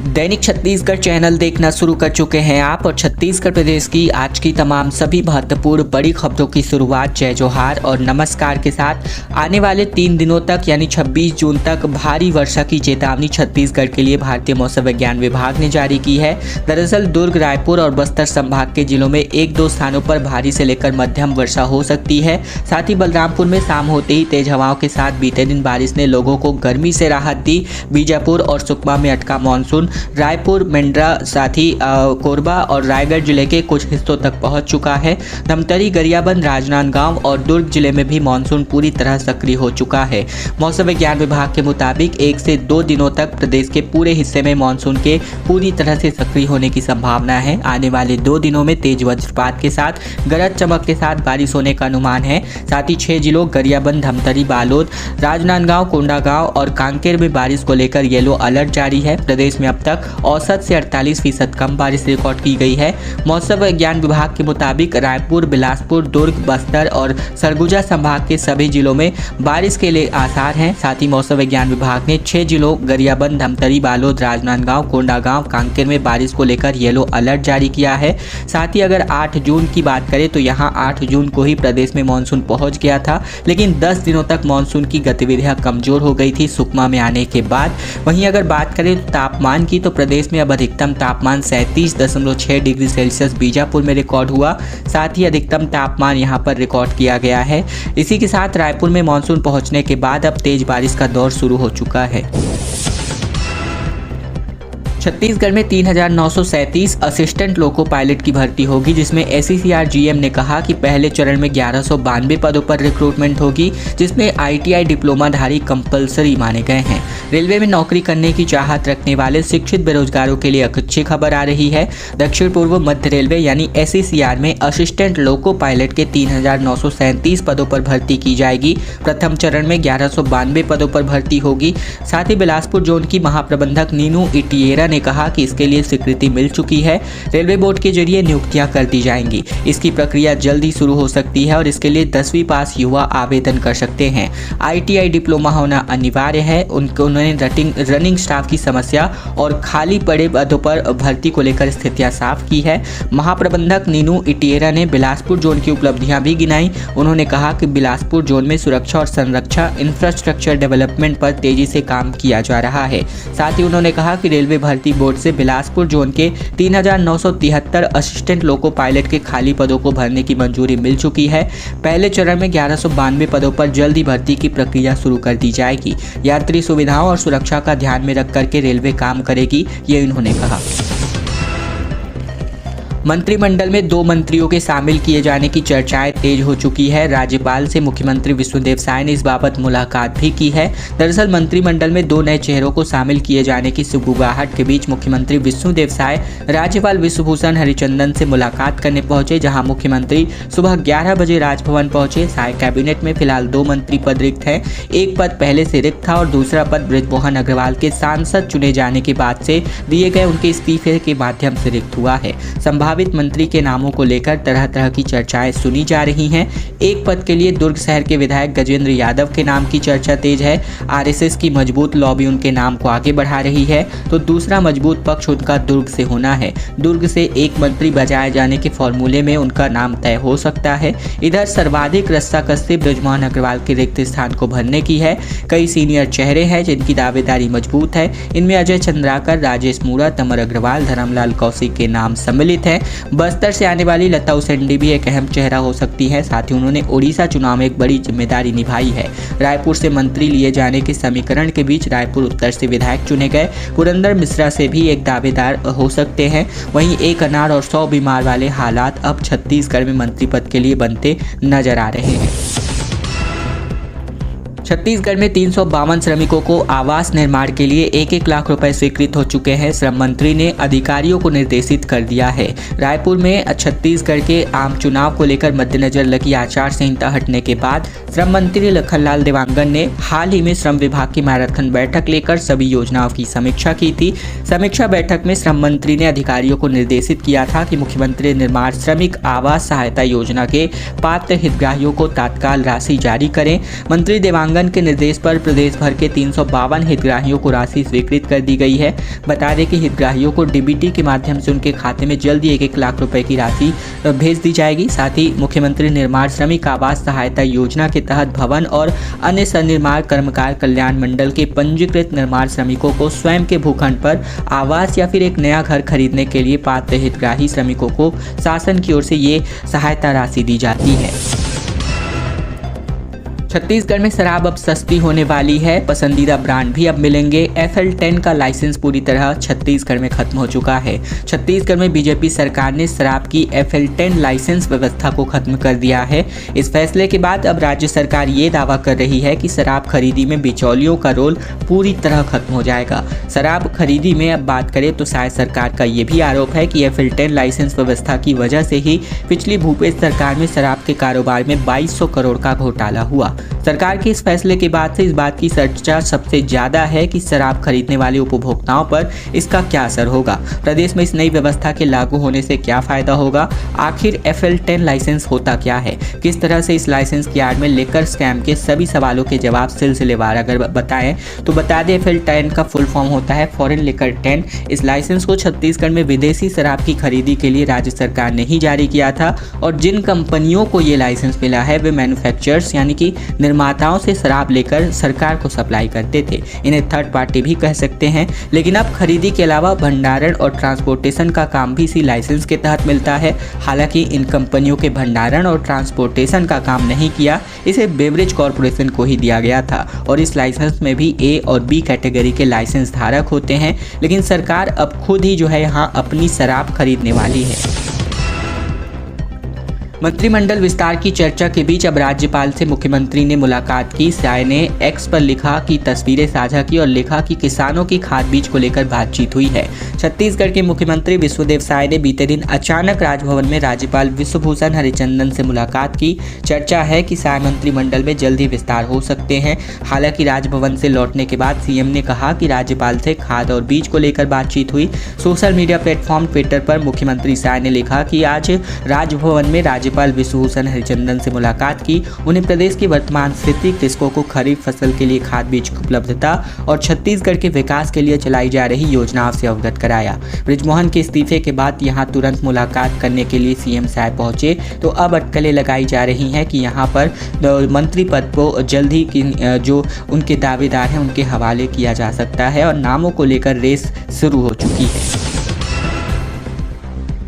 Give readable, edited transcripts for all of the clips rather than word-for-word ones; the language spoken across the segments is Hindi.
दैनिक छत्तीसगढ़ चैनल देखना शुरू कर चुके हैं आप और छत्तीसगढ़ प्रदेश की आज की तमाम सभी महत्वपूर्ण बड़ी खबरों की शुरुआत जय जोहार और नमस्कार के साथ। आने वाले 3 दिनों तक यानी 26 जून तक भारी वर्षा की चेतावनी छत्तीसगढ़ के लिए भारतीय मौसम विज्ञान विभाग ने जारी की है। दरअसल दुर्ग, रायपुर और बस्तर संभाग के जिलों में 1-2 स्थानों पर भारी से लेकर मध्यम वर्षा हो सकती है। साथ ही बलरामपुर में शाम होते ही तेज हवाओं के साथ बीते दिन बारिश ने लोगों को गर्मी से राहत दी। बीजापुर और सुकमा में अटका मानसून रायपुर, मेंड्रा, साथ ही कोरबा और रायगढ़ जिले के कुछ हिस्सों तक पहुंच चुका है। धमतरी, गरियाबंद, राजनांदगांव और दुर्ग जिले में भी मानसून पूरी तरह सक्रिय हो चुका है। मौसम विज्ञान विभाग के मुताबिक 1 से 2 दिनों तक प्रदेश के पूरे हिस्से में मानसून के पूरी तरह से सक्रिय होने की संभावना है। आने वाले 2 दिनों में तेज वज्रपात के साथ गरज चमक के साथ बारिश होने का अनुमान है। साथ ही 6 जिलों गरियाबंद, धमतरी, बालोद, राजनांदगांव, कोंडागांव और कांकेर में बारिश को लेकर येलो अलर्ट जारी है। प्रदेश में अब तक औसत से 48% कम बारिश रिकॉर्ड की गई है। मौसम विज्ञान विभाग के मुताबिक रायपुर, बिलासपुर, दुर्ग, बस्तर और सरगुजा संभाग के सभी जिलों में बारिश के लिए आसार हैं। साथ ही मौसम विज्ञान विभाग ने 6 जिलों गरियाबंद, धमतरी, बालोद, राजनांदगांव, कोंडागांव, कांकेर में बारिश को लेकर येलो अलर्ट जारी किया है। साथ ही अगर 8 जून की बात करें तो यहाँ 8 जून को ही प्रदेश में मानसून पहुंच गया था, लेकिन 10 दिनों तक मानसून की गतिविधियां कमजोर हो गई थी सुकमा में आने के बाद। वहीं अगर बात करें तापमान की तो प्रदेश में अब अधिकतम तापमान 37.6 डिग्री सेल्सियस बीजापुर में रिकॉर्ड हुआ। साथ ही अधिकतम तापमान यहां पर रिकॉर्ड किया गया है। इसी के साथ रायपुर में मानसून पहुंचने के बाद अब तेज बारिश का दौर शुरू हो चुका है। छत्तीसगढ़ में 3,937 असिस्टेंट लोको पायलट की भर्ती होगी, जिसमें SCCR GM ने कहा कि पहले चरण में 1192 पदों पर रिक्रूटमेंट होगी, जिसमें ITI डिप्लोमाधारी कंपलसरी माने गए हैं। रेलवे में नौकरी करने की चाहत रखने वाले शिक्षित बेरोजगारों के लिए अच्छी खबर आ रही है। दक्षिण पूर्व मध्य रेलवे यानी SCCR में असिस्टेंट लोको पायलट के 3,937 पदों पर भर्ती की जाएगी। प्रथम चरण में 1192 पदों पर भर्ती होगी। साथ ही बिलासपुर जोन की महाप्रबंधक नीनू इटिएरा ने कहा कि इसके लिए स्वीकृति मिल चुकी है। रेलवे बोर्ड के जरिए नियुक्तियां कर दी जाएंगी। इसकी प्रक्रिया जल्द ही शुरू हो सकती है और इसके लिए 10वीं पास युवा आवेदन कर सकते हैं। ITI डिप्लोमा होना अनिवार्य है। उन्होंने रनिंग स्टाफ की समस्या और खाली पड़े पदों पर भर्ती को लेकर स्थितियां साफ की है। महाप्रबंधक नीनू इटिएरा ने बिलासपुर जोन की उपलब्धियां भी गिनाई। उन्होंने कहा कि बिलासपुर जोन में सुरक्षा और संरक्षा इंफ्रास्ट्रक्चर डेवलपमेंट पर तेजी से काम किया जा रहा है। साथ ही उन्होंने कहा कि रेलवे भर्ती बोर्ड से बिलासपुर जोन के 3,973 असिस्टेंट लोको पायलट के खाली पदों को भरने की मंजूरी मिल चुकी है। पहले चरण में 1192 पदों पर जल्द ही भर्ती की प्रक्रिया शुरू कर दी जाएगी। यात्री सुविधाओं और सुरक्षा का ध्यान में रख करके रेलवे काम करेगी, ये इन्होंने कहा। मंत्रिमंडल में 2 मंत्रियों के शामिल किए जाने की चर्चाएं तेज हो चुकी है। राज्यपाल से मुख्यमंत्री विष्णुदेव साय ने इस बाबत मुलाकात भी की है। दरअसल मंत्रिमंडल में 2 नए चेहरों को शामिल किए जाने की सुगबुगाहट के बीच मुख्यमंत्री विष्णुदेव साय राज्यपाल विश्वभूषण हरिचंदन से मुलाकात करने पहुंचे, जहां मुख्यमंत्री सुबह 11 बजे राजभवन पहुंचे। साय कैबिनेट में फिलहाल 2 मंत्री पद रिक्त हैं। एक पद पहले से रिक्त था और दूसरा पद बृजमोहन अग्रवाल के सांसद चुने जाने के बाद से दिए गए उनके इस्तीफे के माध्यम से रिक्त हुआ है। संभावित मंत्री के नामों को लेकर तरह तरह की चर्चाएं सुनी जा रही हैं। एक पद के लिए दुर्ग शहर के विधायक गजेंद्र यादव के नाम की चर्चा तेज है। RSS की मजबूत लॉबी उनके नाम को आगे बढ़ा रही है, तो दूसरा मजबूत पक्ष उनका दुर्ग से होना है। दुर्ग से एक मंत्री बचाए जाने के फॉर्मूले में उनका नाम तय हो सकता है। इधर सर्वाधिक रस्साकसी बृजमोहन अग्रवाल के रिक्त स्थान को भरने की है। कई सीनियर चेहरे हैं जिनकी दावेदारी मजबूत है। इनमें अजय चंद्राकर, राजेश मूणत, अमर अग्रवाल, धर्मलाल कौशिक के नाम सम्मिलित हैं। बस्तर से आने वाली लता उसेंडी भी एक अहम चेहरा हो सकती है। साथ ही उन्होंने ओडिशा चुनाव में एक बड़ी जिम्मेदारी निभाई है। रायपुर से मंत्री लिए जाने के समीकरण के बीच रायपुर उत्तर से विधायक चुने गए पुरंदर मिश्रा से भी एक दावेदार हो सकते हैं। वहीं एक अनार और 100 बीमार वाले हालात अब छत्तीसगढ़ में मंत्री पद के लिए बनते नजर आ रहे हैं। छत्तीसगढ़ में 352 श्रमिकों को आवास निर्माण के लिए 1-1 लाख रुपए स्वीकृत हो चुके हैं। श्रम मंत्री ने अधिकारियों को निर्देशित कर दिया है। रायपुर में छत्तीसगढ़ के आम चुनाव को लेकर मद्देनजर लगी आचार संहिता हटने के बाद श्रम मंत्री लखनलाल देवांगन ने हाल ही में श्रम विभाग की मैराथन बैठक लेकर सभी योजनाओं की समीक्षा की थी। समीक्षा बैठक में श्रम मंत्री ने अधिकारियों को निर्देशित किया था कि मुख्यमंत्री निर्माण श्रमिक आवास सहायता योजना के पात्र हितग्राहियों को तत्काल राशि जारी करें। मंत्री देवांगन क्रियान्वयन के निर्देश पर प्रदेश भर के 352 हितग्राहियों को राशि स्वीकृत कर दी गई है। बता दें कि हितग्राहियों को डीबीटी के माध्यम से उनके खाते में जल्द ही 1-1 लाख रुपए की राशि भेज दी जाएगी। साथ ही मुख्यमंत्री निर्माण श्रमिक आवास सहायता योजना के तहत भवन और अन्य सन्निर्माण कर्मकार कल्याण मंडल के पंजीकृत निर्माण श्रमिकों को स्वयं के भूखंड पर आवास या फिर एक नया घर खरीदने के लिए पात्र हितग्राही श्रमिकों को शासन की ओर से ये सहायता राशि दी जाती है। छत्तीसगढ़ में शराब अब सस्ती होने वाली है। पसंदीदा ब्रांड भी अब मिलेंगे। FL10 का लाइसेंस पूरी तरह छत्तीसगढ़ में खत्म हो चुका है। छत्तीसगढ़ में बीजेपी सरकार ने शराब की FL10 लाइसेंस व्यवस्था को खत्म कर दिया है। इस फैसले के बाद अब राज्य सरकार ये दावा कर रही है कि शराब खरीदी में बिचौलियों का रोल पूरी तरह खत्म हो जाएगा। शराब खरीदी में अब बात करें तो शायद सरकार का ये भी आरोप है कि FL10 लाइसेंस व्यवस्था की वजह से ही पिछली भूपेश सरकार में शराब के कारोबार में 2200 करोड़ का घोटाला हुआ। सरकार के इस फैसले के बाद से इस बात की चर्चा सबसे ज्यादा है कि शराब खरीदने वाले उपभोक्ताओं पर इसका क्या असर होगा। प्रदेश में इस नई व्यवस्था के लागू होने से क्या फायदा होगा। आखिर FL10 लाइसेंस होता क्या है, किस तरह से इस लाइसेंस की आड़ में लेकर स्कैम के सभी सवालों के जवाब सिलसिलेवार अगर बताएं तो बता दें FL10 का फुल फॉर्म होता है फॉरेन लिकर 10। इस लाइसेंस को छत्तीसगढ़ में विदेशी शराब की खरीदी के लिए राज्य सरकार ने ही जारी किया था और जिन कंपनियों को ये लाइसेंस मिला है वे मैन्युफैक्चरर्स यानी कि निर्माताओं से शराब लेकर सरकार को सप्लाई करते थे। इन्हें थर्ड पार्टी भी कह सकते हैं। लेकिन अब खरीदी के अलावा भंडारण और ट्रांसपोर्टेशन का काम भी इसी लाइसेंस के तहत मिलता है। हालांकि इन कंपनियों के भंडारण और ट्रांसपोर्टेशन का काम नहीं किया, इसे बेवरेज कॉरपोरेशन को ही दिया गया था और इस लाइसेंस में भी A और B कैटेगरी के लाइसेंस धारक होते हैं। लेकिन सरकार अब खुद ही जो है यहाँ अपनी शराब खरीदने वाली है। मंत्रिमंडल विस्तार की चर्चा के बीच अब राज्यपाल से मुख्यमंत्री ने मुलाकात की। साय ने एक्स पर लिखा कि तस्वीरें साझा की और लिखा कि किसानों की खाद बीज को लेकर बातचीत हुई है। छत्तीसगढ़ के मुख्यमंत्री विश्वदेव साय ने बीते दिन अचानक राजभवन में राज्यपाल विश्वभूषण हरिचंदन से मुलाकात की। चर्चा है कि साय मंत्रिमंडल में जल्द ही विस्तार हो सकते हैं। हालांकि राजभवन से लौटने के बाद सीएम ने कहा कि राज्यपाल से खाद और बीज को लेकर बातचीत हुई। सोशल मीडिया प्लेटफॉर्म ट्विटर पर मुख्यमंत्री साय ने लिखा कि आज राजभवन में राज्यपाल विश्वभूषण हरिचंदन से मुलाकात की। उन्हें प्रदेश की वर्तमान स्थिति, कृषकों को खरीफ फसल के लिए खाद बीज की उपलब्धता और छत्तीसगढ़ के विकास के लिए चलाई जा रही योजनाओं से अवगत कराया। बृजमोहन के इस्तीफे के बाद यहां तुरंत मुलाकात करने के लिए सीएम साय पहुंचे तो अब अटकलें लगाई जा रही हैं कि यहां पर मंत्री पद को जल्द ही जो उनके दावेदार हैं उनके हवाले किया जा सकता है और नामों को लेकर रेस शुरू हो चुकी है।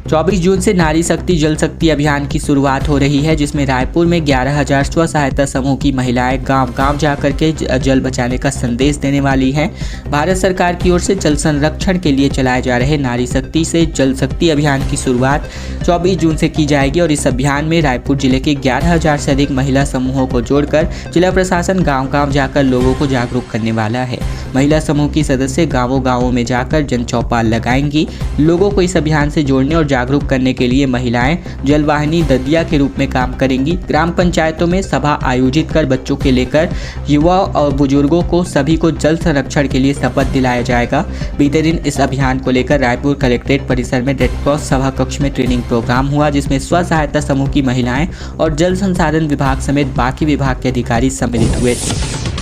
24 जून से नारी शक्ति जल शक्ति अभियान की शुरुआत हो रही है, जिसमें रायपुर में 11,000 स्व सहायता समूह की महिलाएं गांव-गांव जाकर के जल बचाने का संदेश देने वाली हैं। भारत सरकार की ओर से जल संरक्षण के लिए चलाए जा रहे नारी शक्ति से जल शक्ति अभियान की शुरुआत 24 जून से की जाएगी और इस अभियान में रायपुर जिले के 11,000 से अधिक महिला समूहों को जोड़कर जिला प्रशासन गाँव-गाँव जाकर लोगों को जागरूक करने वाला है। महिला समूह की सदस्य गाँवों में जाकर जन चौपाल लगाएंगी। लोगों को इस अभियान से जोड़ने और जागरूक करने के लिए महिलाएं जलवाहिनी ददिया के रूप में काम करेंगी। ग्राम पंचायतों में सभा आयोजित कर बच्चों के लेकर युवा और बुजुर्गों को सभी को जल संरक्षण के लिए शपथ दिलाया जाएगा। बीते दिन इस अभियान को लेकर रायपुर कलेक्ट्रेट परिसर में रेड क्रॉस सभा कक्ष में ट्रेनिंग प्रोग्राम हुआ, जिसमें स्व सहायता समूह की महिलाएं और जल संसाधन विभाग समेत बाकी विभाग के अधिकारी सम्मिलित हुए थे।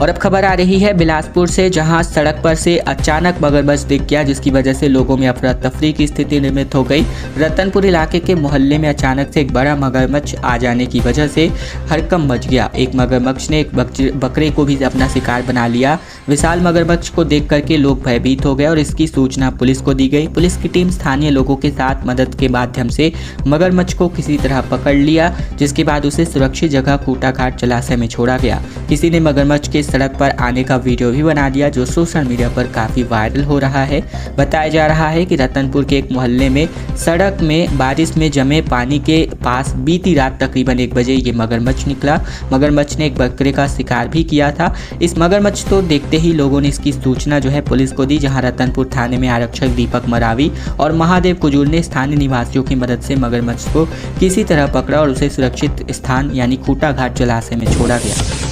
और अब खबर आ रही है बिलासपुर से, जहां सड़क पर से अचानक मगरमच्छ दिख गया, जिसकी वजह से लोगों में अफरा तफरी की स्थिति निर्मित हो गई। रतनपुर इलाके के मोहल्ले में अचानक से एक बड़ा मगरमच्छ आ जाने की वजह से हड़कंप मच गया। एक मगरमच्छ ने एक बकरे को भी अपना शिकार बना लिया। विशाल मगरमच्छ को देख करके लोग भयभीत हो गए और इसकी सूचना पुलिस को दी गई। पुलिस की टीम स्थानीय लोगों के साथ मदद के माध्यम से मगरमच्छ को किसी तरह पकड़ लिया, जिसके बाद उसे सुरक्षित जगह खूटाघाट जलाशय में छोड़ा गया। किसी ने मगरमच्छ के सड़क पर आने का वीडियो भी बना दिया, जो सोशल मीडिया पर काफी वायरल हो रहा है। बताया जा रहा है कि रतनपुर के एक मोहल्ले में सड़क में बारिश में जमे पानी के पास बीती रात तकरीबन 1 बजे ये मगरमच्छ निकला। मगरमच्छ ने एक बकरे का शिकार भी किया था। इस मगरमच्छ तो देखते ही लोगों ने इसकी सूचना जो है पुलिस को दी, जहां रतनपुर थाने में आरक्षक दीपक मरावी और महादेव कुजूर ने स्थानीय निवासियों की मदद से मगरमच्छ को किसी तरह पकड़ा और उसे सुरक्षित स्थान यानी खूटाघाट जलाशय में छोड़ा गया।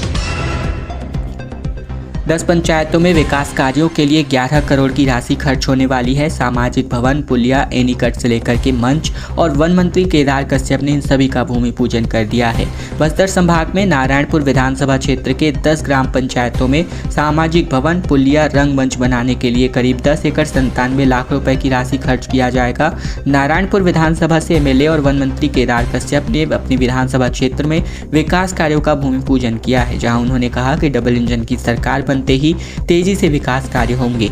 10 पंचायतों में विकास कार्यों के लिए 11 करोड़ की राशि खर्च होने वाली है। सामाजिक भवन, पुलिया, एनीकट से लेकर के मंच और वन मंत्री केदार कश्यप ने इन सभी का भूमि पूजन कर दिया है। बस्तर संभाग में नारायणपुर विधानसभा क्षेत्र के 10 ग्राम पंचायतों में सामाजिक भवन, पुलिया, रंगमंच बनाने के लिए करीब 10 एकड़ 97 लाख रुपए की राशि खर्च किया जाएगा। नारायणपुर विधानसभा से एमएलए और वन मंत्री केदार कश्यप ने अपनी विधानसभा क्षेत्र में विकास कार्यों का भूमि पूजन किया है, जहां उन्होंने कहा कि डबल इंजन की सरकार बनते ही तेजी से विकास कार्य होंगे।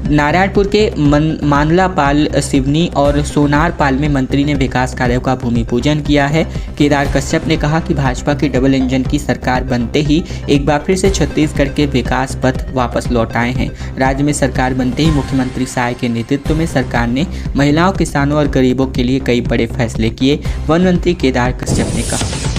नारायणपुर के मानलापाल, सिवनी और सोनारपाल में मंत्री ने विकास कार्यों का भूमि पूजन किया है। केदार कश्यप ने कहा कि भाजपा की डबल इंजन की सरकार बनते ही एक बार फिर से छत्तीसगढ़ के विकास पथ वापस लौट आए हैं। राज्य में सरकार बनते ही मुख्यमंत्री साय के नेतृत्व में सरकार ने महिलाओं, किसानों और गरीबों के लिए कई बड़े फैसले किए, वन मंत्री केदार कश्यप ने कहा।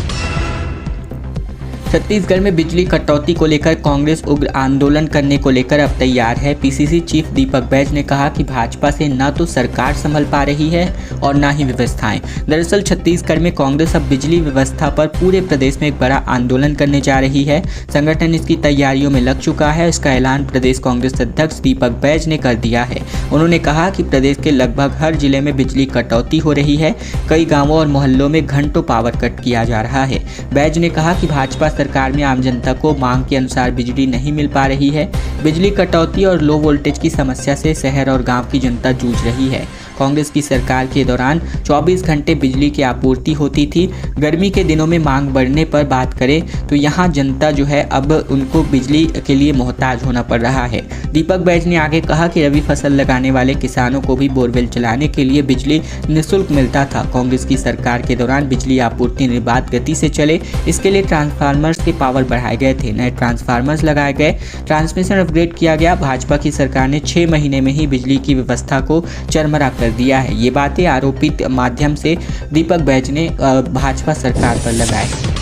छत्तीसगढ़ में बिजली कटौती को लेकर कांग्रेस उग्र आंदोलन करने को लेकर अब तैयार है। पीसीसी चीफ दीपक बैज ने कहा कि भाजपा से न तो सरकार संभल पा रही है और न ही व्यवस्थाएं। दरअसल छत्तीसगढ़ में कांग्रेस अब बिजली व्यवस्था पर पूरे प्रदेश में एक बड़ा आंदोलन करने जा रही है। संगठन इसकी तैयारियों में लग चुका है। इसका ऐलान प्रदेश कांग्रेस अध्यक्ष दीपक बैज ने कर दिया है। उन्होंने कहा कि प्रदेश के लगभग हर जिले में बिजली कटौती हो रही है। कई गाँवों और मोहल्लों में घंटों पावर कट किया जा रहा है। बैज ने कहा कि भाजपा सरकार में आम जनता को मांग के अनुसार बिजली नहीं मिल पा रही है। बिजली कटौती और लो वोल्टेज की समस्या से शहर और गांव की जनता जूझ रही है। कांग्रेस की सरकार के दौरान 24 घंटे बिजली की आपूर्ति होती थी। गर्मी के दिनों में मांग बढ़ने पर बात करें तो यहाँ जनता जो है अब उनको बिजली के लिए मोहताज होना पड़ रहा है। दीपक बैज ने आगे कहा कि रबी फसल लगाने वाले किसानों को भी बोरवेल चलाने के लिए बिजली निःशुल्क मिलता था। कांग्रेस की सरकार के दौरान बिजली आपूर्ति निर्बाध गति से चले, इसके लिए ट्रांसफार्मर्स के पावर बढ़ाए गए थे, नए ट्रांसफार्मर्स लगाए गए, ट्रांसमिशन अपग्रेड किया गया। भाजपा की सरकार ने 6 महीने में ही बिजली की व्यवस्था को चरमरा कर दिया है। ये बातें आरोपित माध्यम से दीपक बैज ने भाजपा सरकार पर लगाई।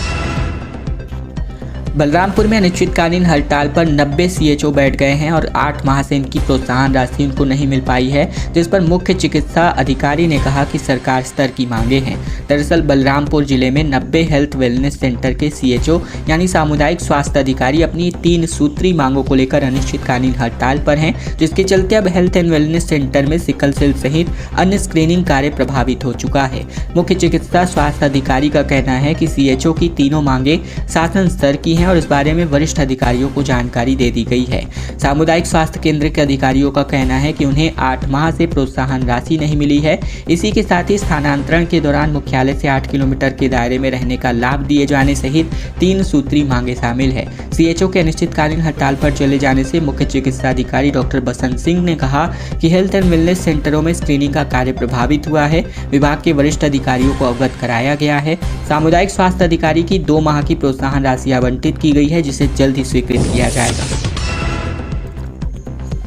बलरामपुर में अनिश्चितकालीन हड़ताल पर 90 सीएचओ बैठ गए हैं और 8 माह से इनकी प्रोत्साहन राशि उनको नहीं मिल पाई है, जिस पर मुख्य चिकित्सा अधिकारी ने कहा कि सरकार स्तर की मांगे हैं। दरअसल बलरामपुर जिले में 90 हेल्थ वेलनेस सेंटर के सीएचओ यानी सामुदायिक स्वास्थ्य अधिकारी अपनी 3 सूत्री मांगों को लेकर अनिश्चितकालीन हड़ताल पर हैं, जिसके चलते अब हेल्थ एंड वेलनेस सेंटर में सिकल सेल सहित अन्य स्क्रीनिंग कार्य प्रभावित हो चुका है। मुख्य चिकित्सा स्वास्थ्य अधिकारी का कहना है कि सीएचओ की तीनों मांगे शासन स्तर की हैं और इस बारे में वरिष्ठ अधिकारियों को जानकारी दे दी गई है। सामुदायिक स्वास्थ्य केंद्र के अधिकारियों का कहना है कि उन्हें 8 माह से प्रोत्साहन राशि नहीं मिली है। इसी के साथ ही स्थानांतरण के दौरान मुख्यालय से 8 किलोमीटर के दायरे में रहने का लाभ दिए जाने सहित 3 सूत्री मांगे शामिल है। सीएचओ के अनिश्चितकालीन हड़ताल पर चले जाने से मुख्य चिकित्सा अधिकारी डॉक्टर बसंत सिंह ने कहा कि हेल्थ एंड वेलनेस सेंटरों में स्क्रीनिंग का कार्य प्रभावित हुआ है। विभाग के वरिष्ठ अधिकारियों को अवगत कराया गया है। सामुदायिक स्वास्थ्य अधिकारी की 2 माह की प्रोत्साहन राशि आवंटित की गई है, जिसे जल्द ही स्वीकृत किया जाएगा।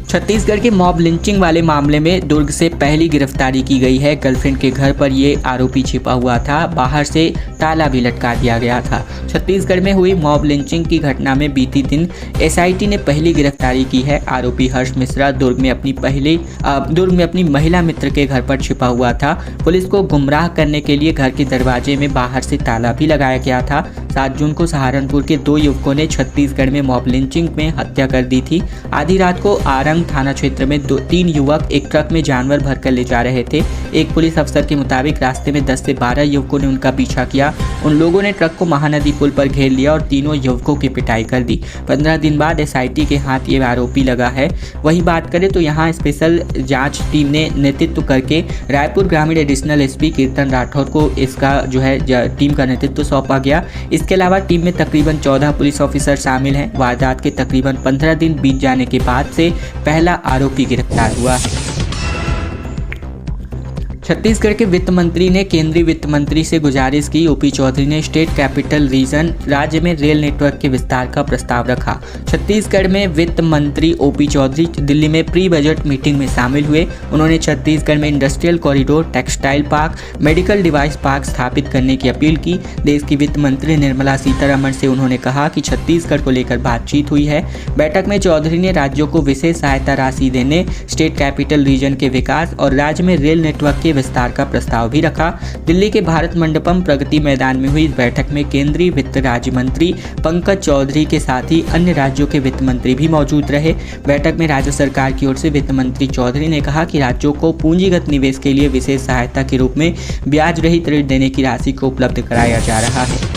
छत्तीसगढ़ के मॉब लिंचिंग वाले मामले में दुर्ग से पहली गिरफ्तारी की गई है। गर्लफ्रेंड के घर पर ये आरोपी छिपा हुआ था, बाहर से ताला भी लटका दिया गया था। छत्तीसगढ़ में हुई मॉब लिंचिंग की घटना में बीती दिन एसआईटी ने पहली गिरफ्तारी की है। आरोपी हर्ष मिश्रा दुर्ग में अपनी महिला मित्र के घर पर छिपा हुआ था। पुलिस को गुमराह करने के लिए घर के दरवाजे में बाहर से ताला भी लगाया गया था। 7 जून को सहारनपुर के 2 युवकों ने छत्तीसगढ़ में मॉब लिंचिंग में हत्या कर दी थी। आधी रात को आरंग थाना क्षेत्र में 3 युवक एक ट्रक में जानवर भरकर ले जा रहे थे। एक पुलिस अफसर के मुताबिक रास्ते में 10 से 12 युवकों ने उनका पीछा किया। उन लोगों ने ट्रक को महानदी पुल पर घेर लिया और तीनों युवकों की पिटाई कर दी। 15 दिन बाद एसआईटी के हाथ ये आरोपी लगा है। वही बात करें तो यहाँ स्पेशल जांच टीम ने नेतृत्व करके रायपुर ग्रामीण एडिशनल एसपी कीर्तन राठौर को इसका टीम का नेतृत्व सौंपा गया। इसके अलावा टीम में तकरीबन 14 पुलिस ऑफिसर शामिल हैं। वारदात के तकरीबन 15 दिन बीत जाने के बाद से पहला आरोपी गिरफ्तार हुआ है। छत्तीसगढ़ के वित्त मंत्री ने केंद्रीय वित्त मंत्री से गुजारिश की। ओपी चौधरी ने स्टेट कैपिटल रीजन राज्य में रेल नेटवर्क के विस्तार का प्रस्ताव रखा। छत्तीसगढ़ में वित्त मंत्री ओपी चौधरी दिल्ली में प्री बजट मीटिंग में शामिल हुए। उन्होंने छत्तीसगढ़ में industrial corridor, textile park, medical device park स्थापित करने की अपील की। देश की वित्त मंत्री निर्मला सीतारमण से उन्होंने कहा कि छत्तीसगढ़ को लेकर बातचीत हुई है। बैठक में चौधरी ने राज्यों को विशेष सहायता राशि देने, स्टेट कैपिटल रीजन के विकास और राज्य में रेल नेटवर्क के विस्तार का प्रस्ताव भी रखा। दिल्ली के भारत मंडपम प्रगति मैदान में हुई इस बैठक में केंद्रीय वित्त राज्य मंत्री पंकज चौधरी के साथ ही अन्य राज्यों के वित्त मंत्री भी मौजूद रहे। बैठक में राज्य सरकार की ओर से वित्त मंत्री चौधरी ने कहा कि राज्यों को पूंजीगत निवेश के लिए विशेष सहायता के रूप में ब्याज रहित ऋण देने की राशि को उपलब्ध कराया जा रहा है।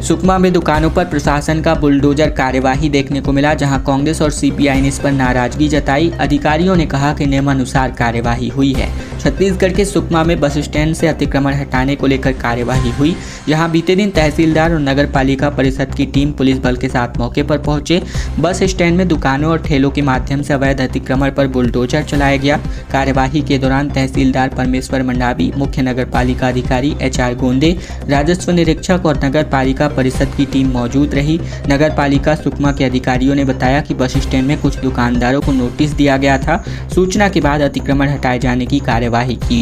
सुकमा में दुकानों पर प्रशासन का बुलडोजर कार्यवाही देखने को मिला, जहां कांग्रेस और सीपीआई ने इस पर नाराजगी जताई। अधिकारियों ने कहा कि नियमानुसार कार्यवाही हुई है। छत्तीसगढ़ के सुकमा में बस स्टैंड से अतिक्रमण हटाने को लेकर कार्यवाही हुई, जहां बीते दिन तहसीलदार और नगर पालिका परिषद की टीम पुलिस बल के साथ मौके पर पहुंचे। बस स्टैंड में दुकानों और ठेलों के माध्यम से अवैध अतिक्रमण पर बुलडोजर चलाया गया। कार्यवाही के दौरान तहसीलदार परमेश्वर मंडावी, मुख्य नगर पालिका अधिकारी HR गोंदे, राजस्व निरीक्षक और नगर पालिका परिषद की टीम मौजूद रही। नगर पालिका सुकमा के अधिकारियों ने बताया कि बस स्टैंड में कुछ दुकानदारों को नोटिस दिया गया था। सूचना के बाद अतिक्रमण हटाए जाने की कार्यवाही की।